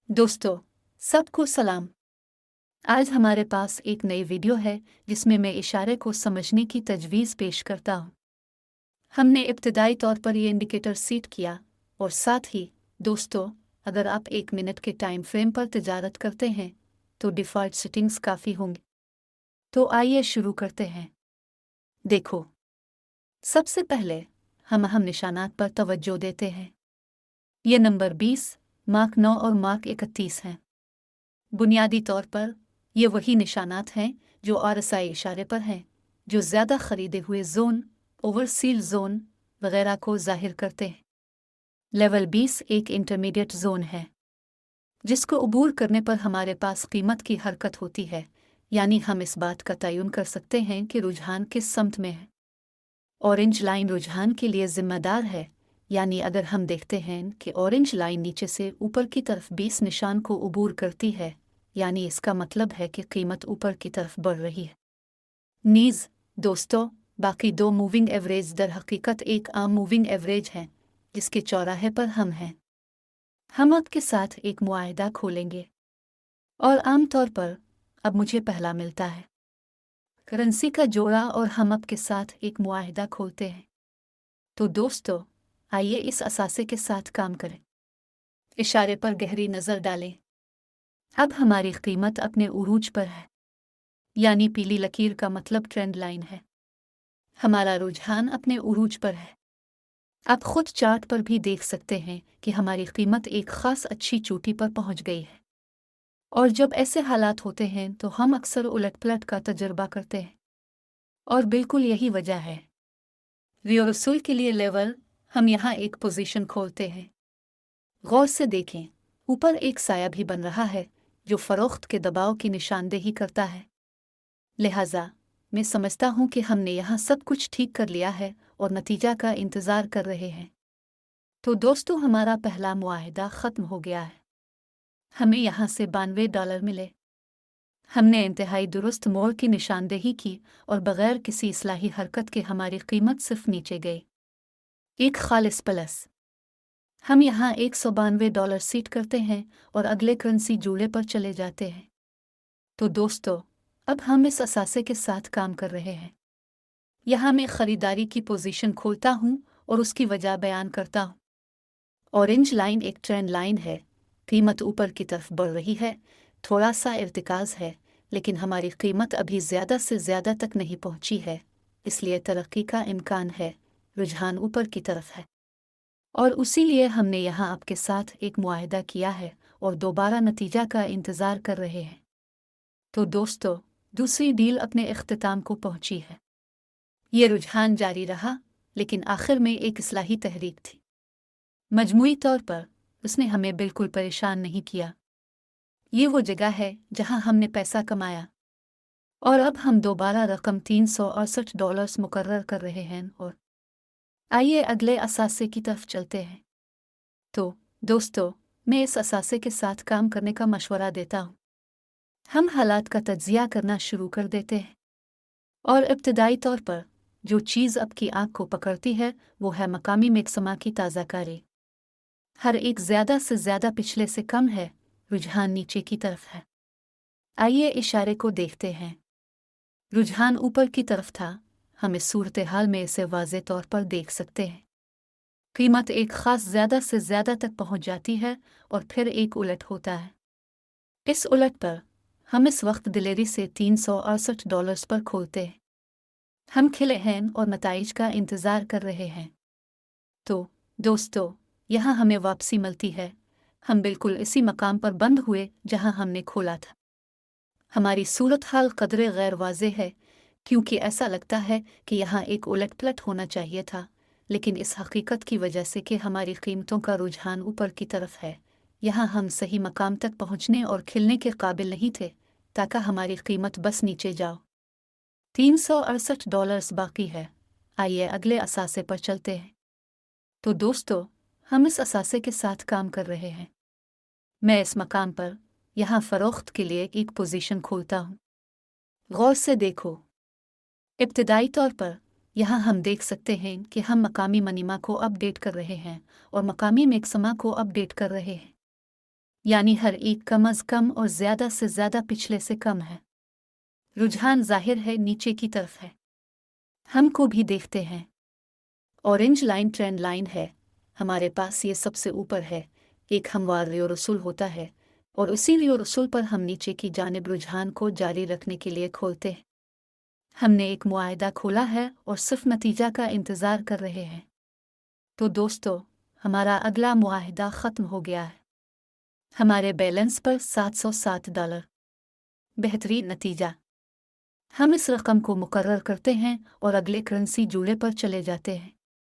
दोस्तों, सबको सलाम। आज हमारे पास एक नई वीडियो है जिसमें मैं इशारे को समझने की तजवीज़ पेश करता हूँ। हमने इब्तिदाई तौर पर ये इंडिकेटर सेट किया और साथ ही दोस्तों, अगर आप 1 मिनट के टाइम फ्रेम पर तिजारत करते हैं तो डिफ़ॉल्ट सेटिंग्स काफ़ी होंगी। तो आइए शुरू करते हैं। देखो, सबसे पहले हम अहम निशानात पर तवज्जो देते हैं। ये नंबर 20, मार्क 9 और मार्क 31 हैं। बुनियादी तौर पर ये वही निशानात हैं जो आरएसआई इशारे पर हैं, जो ज़्यादा खरीदे हुए जोन, ओवरसील जोन वगैरह को जाहिर करते हैं। लेवल 20 एक इंटरमीडिएट जोन है, जिसको अबूर करने पर हमारे पास कीमत की हरकत होती है, यानी हम इस बात का तयन कर सकते हैं कि रुझान किस समत में है। ऑरेंज लाइन रुझान के लिए जिम्मेदार है, यानी अगर हम देखते हैं कि ऑरेंज लाइन नीचे से ऊपर की तरफ 20 निशान को अबूर करती है, यानी इसका मतलब है कि कीमत ऊपर की तरफ बढ़ रही है। नीज दोस्तों, बाकी दो मूविंग एवरेज दर हकीकत एक आम मूविंग एवरेज है जिसके चौराहे पर हम हैं। हम आपके साथ एक मुआहिदा खोलेंगे और आमतौर पर अब मुझे पहला मिलता है। करेंसी का जोड़ा और हम आपके साथ एक मुआहिदा खोलते हैं। तो दोस्तों, आइए इस असासे के साथ काम करें। इशारे पर गहरी नज़र डालें। अब हमारी कीमत अपने उरूज पर है, यानी पीली लकीर का मतलब ट्रेंड लाइन है। हमारा रुझान अपने उरूज पर है। आप खुद चार्ट पर भी देख सकते हैं कि हमारी कीमत एक खास अच्छी चोटी पर पहुंच गई है। और जब ऐसे हालात होते हैं तो हम अक्सर उलट-पलट का तजुर्बा करते हैं। और बिल्कुल यही वजह है। रिवर्सल के लिए लेवल, हम यहाँ एक पोजीशन खोलते हैं। गौर से देखें, ऊपर एक साया भी बन रहा है जो फरोख्त के दबाव की निशानदेही करता है। लिहाजा मैं समझता हूँ कि हमने यहाँ सब कुछ ठीक कर लिया है और नतीजा का इंतज़ार कर रहे हैं। तो दोस्तों, हमारा पहला मुआहिदा ख़त्म हो गया है। हमें यहाँ से $92 मिले। हमने इंतहाई दुरुस्त मोड़ की निशानदेही की और बग़ैर किसी इस्लाही हरकत के हमारी कीमत सिर्फ नीचे गई। एक खालिस प्लस। हम यहाँ $192 सीट करते हैं और अगले करेंसी जोड़े पर चले जाते हैं। तो दोस्तों, अब हम इस असासे के साथ काम कर रहे हैं। यहाँ मैं ख़रीदारी की पोजीशन खोलता हूँ और उसकी वजह बयान करता हूँ। ऑरेंज लाइन एक ट्रेंड लाइन है, कीमत ऊपर की तरफ बढ़ रही है, थोड़ा सा इर्तिकाज़ है, लेकिन हमारी कीमत अभी ज़्यादा से ज़्यादा तक नहीं पहुँची है, इसलिए तरक्की का इम्कान है, रुझान ऊपर की तरफ है। और उसीलिए हमने यहाँ आपके साथ एक मुआहिदा किया है और दोबारा नतीजा का इंतज़ार कर रहे हैं। तो दोस्तों, दूसरी डील अपने इख्तिताम को पहुँची है। ये रुझान जारी रहा, लेकिन आखिर में एक इस्लाही तहरीक थी। मजमूई तौर पर उसने हमें बिल्कुल परेशान नहीं किया। ये वो जगह है जहाँ हमने पैसा कमाया और अब हम दोबारा रकम $368 मुकर्रर कर रहे हैं। और आइए अगले असासे की तरफ चलते हैं। तो दोस्तों, मैं इस असासे के साथ काम करने का मशवरा देता हूँ। हम हालात का तज्जिया करना शुरू कर देते हैं और इब्तिदाई तौर पर जो चीज़ आपकी आँख को पकड़ती है वो है मकामी मेकसमा की ताज़ाकारी। हर एक ज़्यादा से ज़्यादा पिछले से कम है, रुझान नीचे की तरफ है। आइए इशारे को देखते हैं। रुझान ऊपर की तरफ था, हम इस सूरत हाल में इसे वाज़े तौर पर देख सकते हैं। कीमत एक ख़ास ज़्यादा से ज़्यादा तक पहुँच जाती है और फिर एक उलट होता है। इस उलट पर हम इस वक्त दिलेरी से $368 पर खोलते हैं। हम खिले हैं और नताइज का इंतज़ार कर रहे हैं। तो दोस्तों, यहाँ हमें वापसी मिलती है। हम बिल्कुल इसी मकाम पर बंद हुए जहाँ हमने खोला था। हमारी सूरत हाल कदरे गैर वाज़े है, क्योंकि ऐसा लगता है कि यहाँ एक उलट-पलट होना चाहिए था, लेकिन इस हकीकत की वजह से कि हमारी कीमतों का रुझान ऊपर की तरफ है, यहाँ हम सही मकाम तक पहुँचने और खिलने के काबिल नहीं थे, ताकि हमारी कीमत बस नीचे जाओ। $368 बाकी है। आइए अगले असासे पर चलते हैं। तो दोस्तों, हम इस असासे के साथ काम कर रहे हैं। मैं इस मकाम पर यहाँ फ़रोख्त के लिए एक पोजीशन खोलता हूँ। गौर से देखो, इब्तिदाई तौर पर यहाँ हम देख सकते हैं कि हम मकामी मनीमा को अपडेट कर रहे हैं और मकामी मेकसमा को अपडेट कर रहे हैं। यानी हर एक कम अज़ कम और ज़्यादा से ज़्यादा पिछले से कम है। रुझान ज़ाहिर है नीचे की तरफ है। हमको भी देखते हैं। ऑरेंज लाइन ट्रेंड लाइन है, हमारे पास ये सबसे ऊपर है। एक हमवार रियो रसूल होता है और उसी रियो रसूल पर हम नीचे की जानिब रुझान को जारी रखने के लिए खोलते हैं। हमने एक मुआहिदा खोला है और सिर्फ नतीजा का इंतज़ार कर रहे हैं। तो दोस्तों, हमारा अगला मुआहिदा ख़त्म हो गया है। हमारे बैलेंस पर $707। बेहतरीन नतीजा। हम इस रकम को मुकर्रर करते हैं और अगले करेंसी जूड़े पर चले जाते हैं।